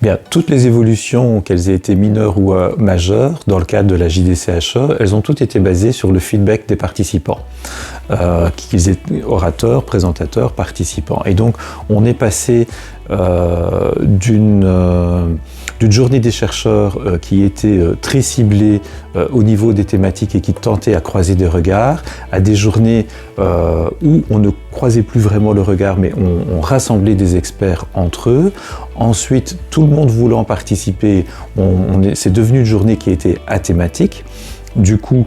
Bien, toutes les évolutions, qu'elles aient été mineures ou majeures, dans le cadre de la JDCHE, elles ont toutes été basées sur le feedback des participants, qu'ils aient orateurs, présentateurs, participants. Et donc, on est passé d'une journée des chercheurs qui était très ciblée au niveau des thématiques et qui tentait à croiser des regards, à des journées où on ne croisait plus vraiment le regard, mais on rassemblait des experts entre eux. Ensuite, tout le monde voulant participer, c'est devenu une journée qui était athématique. Du coup,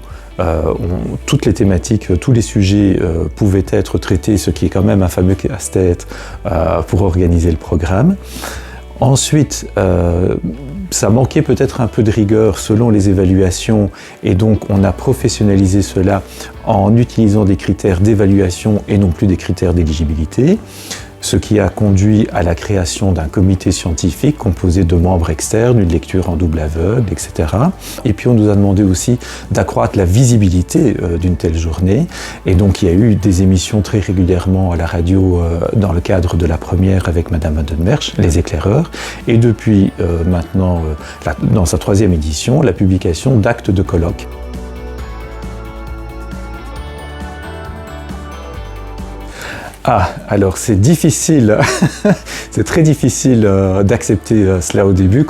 toutes les thématiques, tous les sujets pouvaient être traités, ce qui est quand même un fameux casse-tête pour organiser le programme. Ensuite, ça manquait peut-être un peu de rigueur selon les évaluations et donc on a professionnalisé cela en utilisant des critères d'évaluation et non plus des critères d'éligibilité, ce qui a conduit à la création d'un comité scientifique composé de membres externes, une lecture en double aveugle, etc. Et puis on nous a demandé aussi d'accroître la visibilité d'une telle journée. Et donc il y a eu des émissions très régulièrement à la radio dans le cadre de la première avec Madame Adenmersch, Les Éclaireurs. Et depuis maintenant, dans sa 3e édition, la publication d'actes de colloques. Ah, alors c'est difficile, c'est très difficile d'accepter cela au début,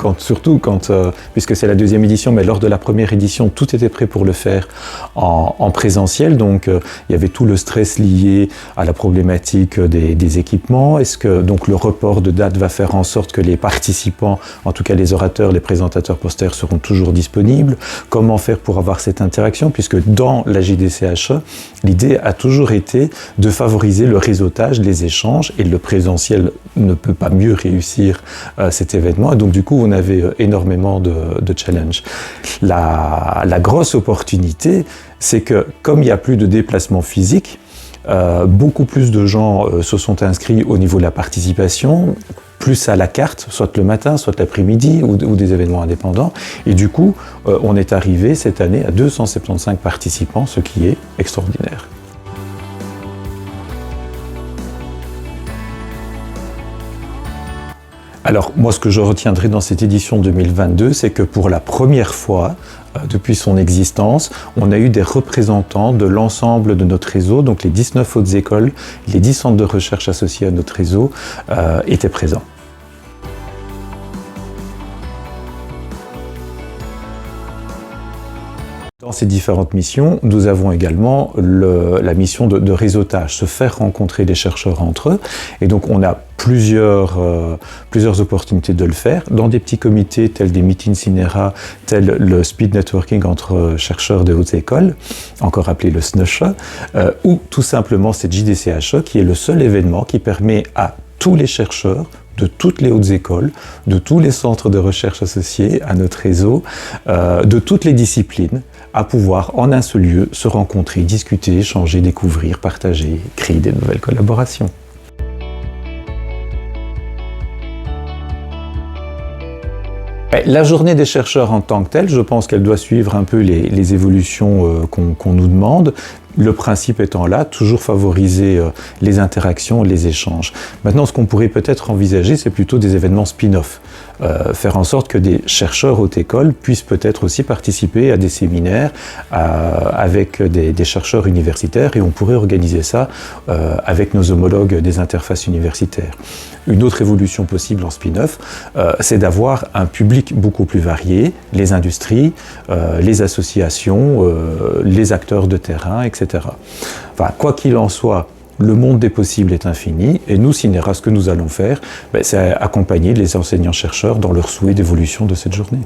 puisque c'est la 2e édition, mais lors de la première édition, tout était prêt pour le faire en présentiel, donc il y avait tout le stress lié à la problématique des équipements. Est-ce que donc le report de date va faire en sorte que les participants, en tout cas les orateurs, les présentateurs posters seront toujours disponibles? Comment faire pour avoir cette interaction, puisque dans la JDCHE, l'idée a toujours été de favoriser le réseautage, les échanges, et le présentiel ne peut pas mieux réussir cet événement. Et donc du coup, on avait énormément de challenges. La grosse opportunité, c'est que comme il n'y a plus de déplacement physique, beaucoup plus de gens se sont inscrits au niveau de la participation, plus à la carte, soit le matin, soit l'après-midi, ou des événements indépendants. Et du coup, on est arrivé cette année à 275 participants, ce qui est extraordinaire. Alors moi, ce que je retiendrai dans cette édition 2022, c'est que pour la première fois, depuis son existence, on a eu des représentants de l'ensemble de notre réseau, donc les 19 hautes écoles, les 10 centres de recherche associés à notre réseau étaient présents. Dans ces différentes missions, nous avons également la mission de réseautage, se faire rencontrer les chercheurs entre eux. Et donc on a plusieurs opportunités de le faire, dans des petits comités tels des meetings Cinera, tels le speed networking entre chercheurs de hautes écoles, encore appelé le SNECHE, ou tout simplement cette JDCHE qui est le seul événement qui permet à tous les chercheurs de toutes les hautes écoles, de tous les centres de recherche associés à notre réseau, de toutes les disciplines, à pouvoir en un seul lieu se rencontrer, discuter, échanger, découvrir, partager, créer des nouvelles collaborations. La journée des chercheurs en tant que telle, je pense qu'elle doit suivre un peu les évolutions qu'on nous demande. Le principe étant là, toujours favoriser les interactions, les échanges. Maintenant, ce qu'on pourrait peut-être envisager, c'est plutôt des événements spin-off. Faire en sorte que des chercheurs haute école puissent peut-être aussi participer à des séminaires avec des chercheurs universitaires, et on pourrait organiser ça avec nos homologues des interfaces universitaires. Une autre évolution possible en spin-off, c'est d'avoir un public beaucoup plus varié, les industries, les associations, les acteurs de terrain, etc. Enfin, quoi qu'il en soit, le monde des possibles est infini, et nous, Cinera, ce que nous allons faire, c'est accompagner les enseignants-chercheurs dans leur souhait d'évolution de cette journée.